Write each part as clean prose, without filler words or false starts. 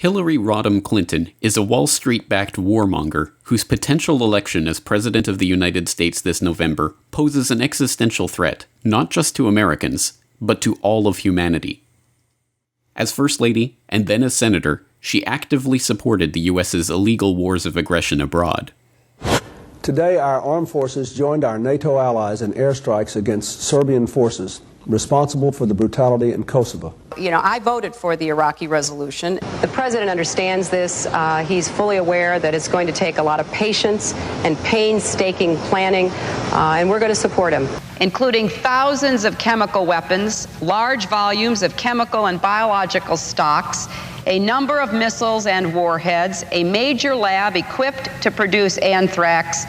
Hillary Rodham Clinton is a Wall Street-backed warmonger whose potential election as President of the United States this November poses an existential threat, not just to Americans, but to all of humanity. As First Lady, and then as Senator, she actively supported the U.S.'s illegal wars of aggression abroad. Today, our armed forces joined our NATO allies in airstrikes against Serbian forces responsible for the brutality in Kosovo. I voted for the Iraqi resolution. The president understands this. He's fully aware that it's going to take a lot of patience and painstaking planning, and we're going to support him. Including thousands of chemical weapons, large volumes of chemical and biological stocks, a number of missiles and warheads, a major lab equipped to produce anthrax.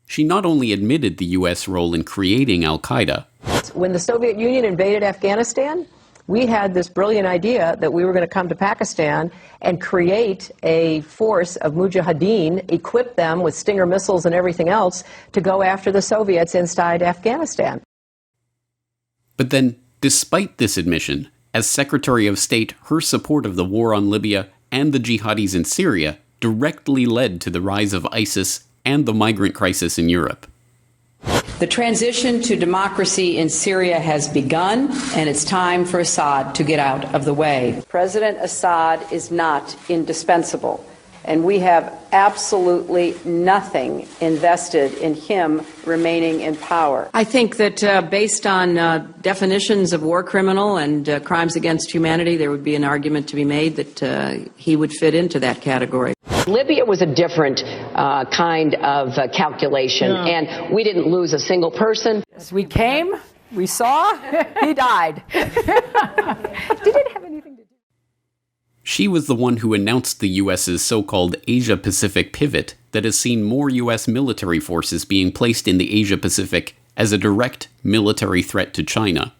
She not only admitted the U.S. role in creating al-Qaeda. When the Soviet Union invaded Afghanistan, we had this brilliant idea that we were going to come to Pakistan and create a force of mujahideen, equip them with Stinger missiles and everything else to go after the Soviets inside Afghanistan. But then, despite this admission, as Secretary of State, her support of the war on Libya and the jihadis in Syria directly led to the rise of ISIS and the migrant crisis in Europe. The transition to democracy in Syria has begun, and it's time for Assad to get out of the way. President Assad is not indispensable, and we have absolutely nothing invested in him remaining in power. I think that based on definitions of war criminal and crimes against humanity, there would be an argument to be made that he would fit into that category. Libya was a different kind of calculation, and we didn't lose a single person. We came, we saw, he died. Did it have anything to do? She was the one who announced the U.S.'s so-called Asia-Pacific pivot that has seen more U.S. military forces being placed in the Asia-Pacific as a direct military threat to China.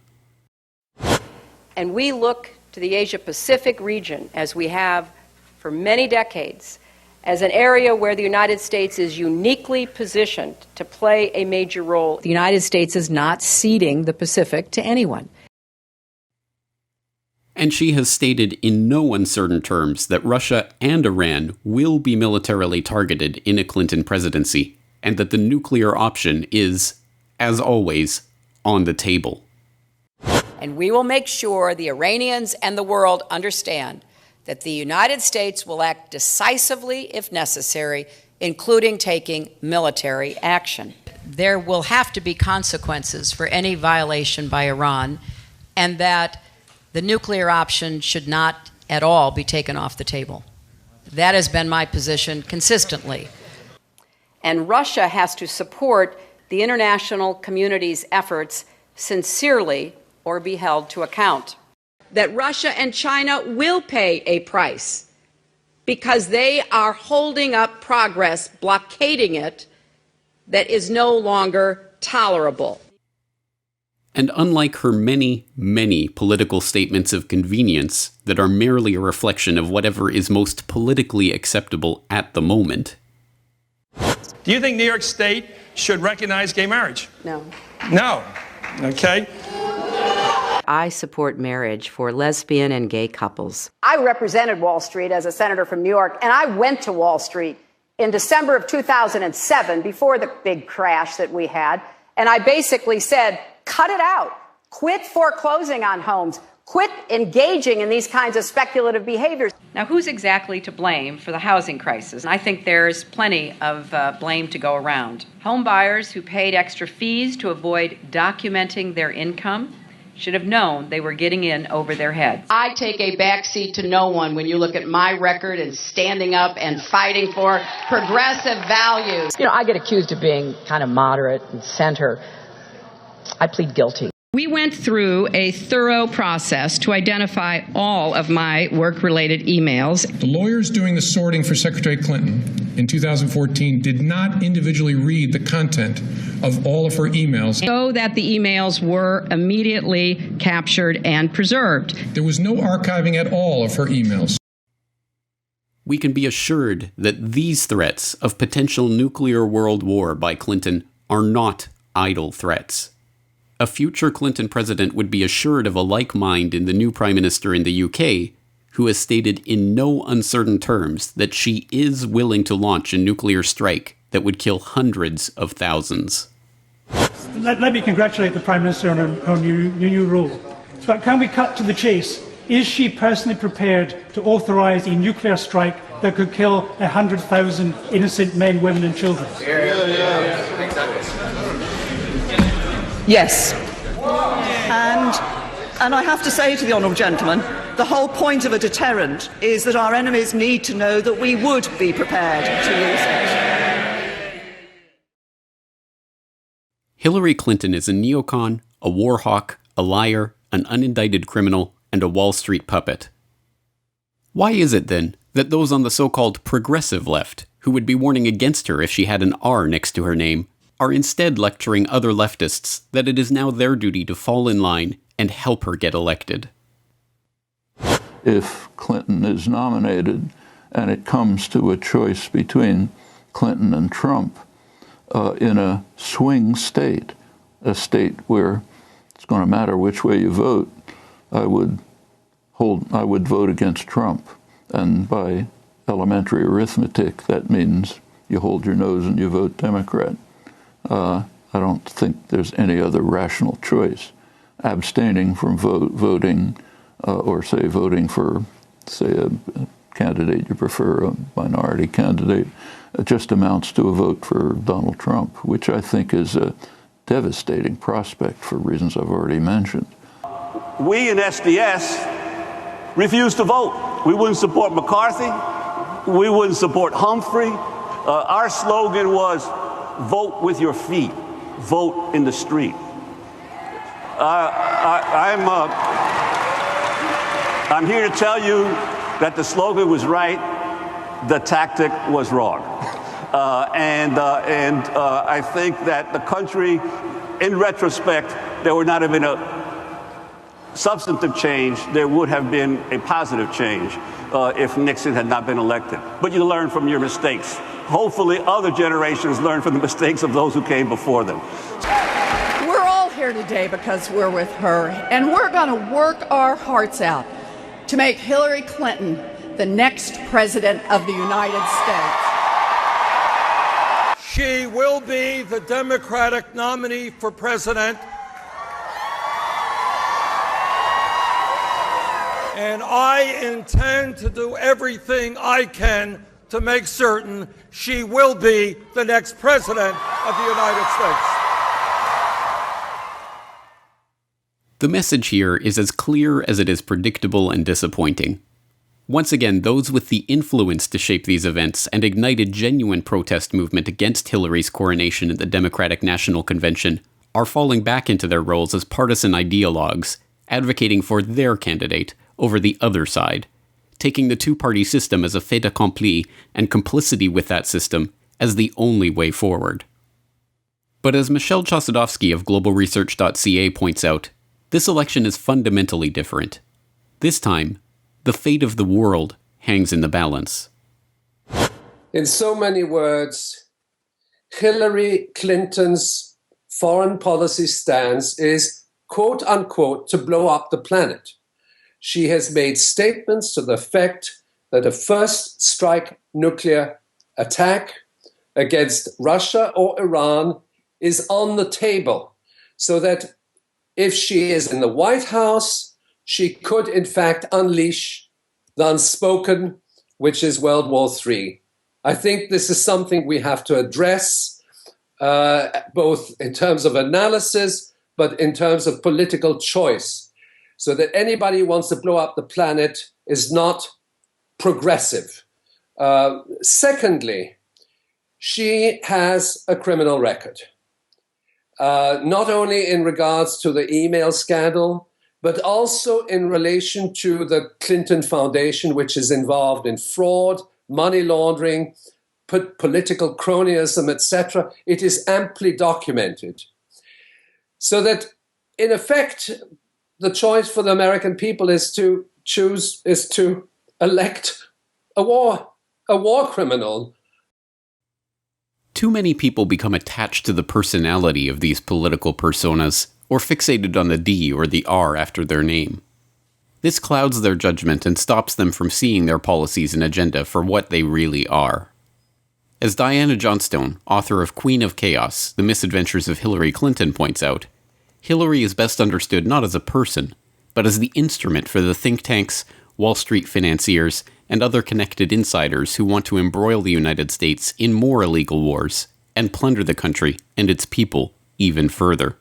And we look to the Asia-Pacific region, as we have for many decades, as an area where the United States is uniquely positioned to play a major role. The United States is not ceding the Pacific to anyone. And she has stated in no uncertain terms that Russia and Iran will be militarily targeted in a Clinton presidency, and that the nuclear option is, as always, on the table. And we will make sure the Iranians and the world understand that the United States will act decisively if necessary, including taking military action. There will have to be consequences for any violation by Iran, and that the nuclear option should not at all be taken off the table. That has been my position consistently. And Russia has to support the international community's efforts sincerely or be held to account. That Russia and China will pay a price because they are holding up progress, blockading it, that is no longer tolerable. And unlike her many, many political statements of convenience that are merely a reflection of whatever is most politically acceptable at the moment. Do you think New York State should recognize gay marriage? No. No. Okay. I support marriage for lesbian and gay couples. I represented Wall Street as a senator from New York, and I went to Wall Street in December of 2007, before the big crash that we had, and I basically said, cut it out. Quit foreclosing on homes. Quit engaging in these kinds of speculative behaviors. Now, who's exactly to blame for the housing crisis? I think there's plenty of blame to go around. Home buyers who paid extra fees to avoid documenting their income should have known they were getting in over their heads. I take a backseat to no one when you look at my record and standing up and fighting for progressive values. I get accused of being kind of moderate and center. I plead guilty. We went through a thorough process to identify all of my work-related emails. The lawyers doing the sorting for Secretary Clinton in 2014 did not individually read the content of all of her emails, So that the emails were immediately captured and preserved. There was no archiving at all of her emails. We can be assured that these threats of potential nuclear world war by Clinton are not idle threats. A future Clinton president would be assured of a like mind in the new Prime Minister in the UK, who has stated in no uncertain terms that she is willing to launch a nuclear strike that would kill hundreds of thousands. Let me congratulate the Prime Minister on her new role. But can we cut to the chase? Is she personally prepared to authorise a nuclear strike that could kill 100,000 innocent men, women and children? Yes. And I have to say to the honourable gentleman, the whole point of a deterrent is that our enemies need to know that we would be prepared to use it. Hillary Clinton is a neocon, a war hawk, a liar, an unindicted criminal, and a Wall Street puppet. Why is it, then, that those on the so-called progressive left, who would be warning against her if she had an R next to her name, are instead lecturing other leftists that it is now their duty to fall in line and help her get elected? If Clinton is nominated and it comes to a choice between Clinton and Trump in a swing state, a state where it's going to matter which way you vote, I would vote against Trump. And by elementary arithmetic, that means you hold your nose and you vote Democrat. I don't think there's any other rational choice. Abstaining from voting, or say voting for, say, a candidate you prefer, a minority candidate, just amounts to a vote for Donald Trump, which I think is a devastating prospect for reasons I've already mentioned. We in SDS refused to vote. We wouldn't support McCarthy. We wouldn't support Humphrey. Our slogan was, vote with your feet, vote in the street. I'm here to tell you that the slogan was right, the tactic was wrong. And I think that the country, in retrospect, there would not have been a substantive change, there would have been a positive change if Nixon had not been elected. But you learn from your mistakes. Hopefully other generations learn from the mistakes of those who came before them. We're all here today because we're with her, and we're going to work our hearts out to make Hillary Clinton the next president of the United States. She will be the Democratic nominee for president. And I intend to do everything I can to make certain she will be the next president of the United States. The message here is as clear as it is predictable and disappointing. Once again, those with the influence to shape these events and ignite a genuine protest movement against Hillary's coronation at the Democratic National Convention are falling back into their roles as partisan ideologues, advocating for their candidate over the other side, taking the two-party system as a fait accompli and complicity with that system as the only way forward. But as Michelle Chossudovsky of globalresearch.ca points out, this election is fundamentally different. This time, the fate of the world hangs in the balance. In so many words, Hillary Clinton's foreign policy stance is, quote unquote, to blow up the planet. She has made statements to the effect that a first strike nuclear attack against Russia or Iran is on the table, so that if she is in the White House, she could in fact unleash the unspoken, which is World War III. I think this is something we have to address, both in terms of analysis, but in terms of political choice, so that anybody who wants to blow up the planet is not progressive. Secondly, she has a criminal record, not only in regards to the email scandal, but also in relation to the Clinton Foundation, which is involved in fraud, money laundering, political cronyism, etc. It is amply documented. So that, in effect, the choice for the American people is to elect a war criminal. Too many people become attached to the personality of these political personas, or fixated on the D or the R after their name. This clouds their judgment and stops them from seeing their policies and agenda for what they really are. As Diana Johnstone, author of Queen of Chaos, The Misadventures of Hillary Clinton, points out, Hillary is best understood not as a person, but as the instrument for the think tanks, Wall Street financiers, and other connected insiders who want to embroil the United States in more illegal wars and plunder the country and its people even further.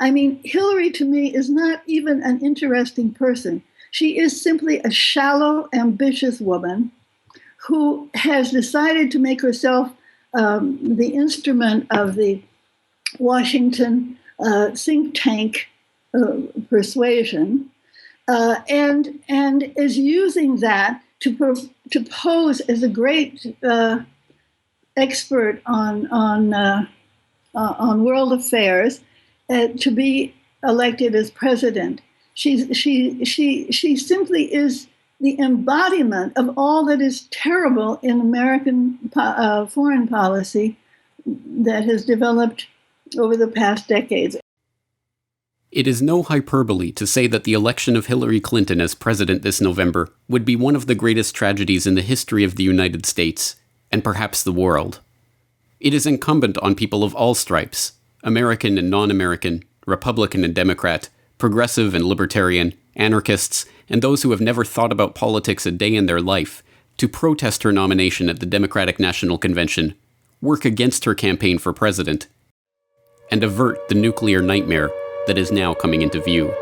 I mean, Hillary to me is not even an interesting person. She is simply a shallow, ambitious woman who has decided to make herself the instrument of the Washington think tank persuasion, and is using that to pose as a great expert on world affairs, to be elected as president. She simply is the embodiment of all that is terrible in American foreign policy that has developed over the past decades. It is no hyperbole to say that the election of Hillary Clinton as president this November would be one of the greatest tragedies in the history of the United States, and perhaps the world. It is incumbent on people of all stripes, American and non-American, Republican and Democrat, progressive and libertarian, anarchists, and those who have never thought about politics a day in their life, to protest her nomination at the Democratic National Convention, work against her campaign for president, and avert the nuclear nightmare that is now coming into view.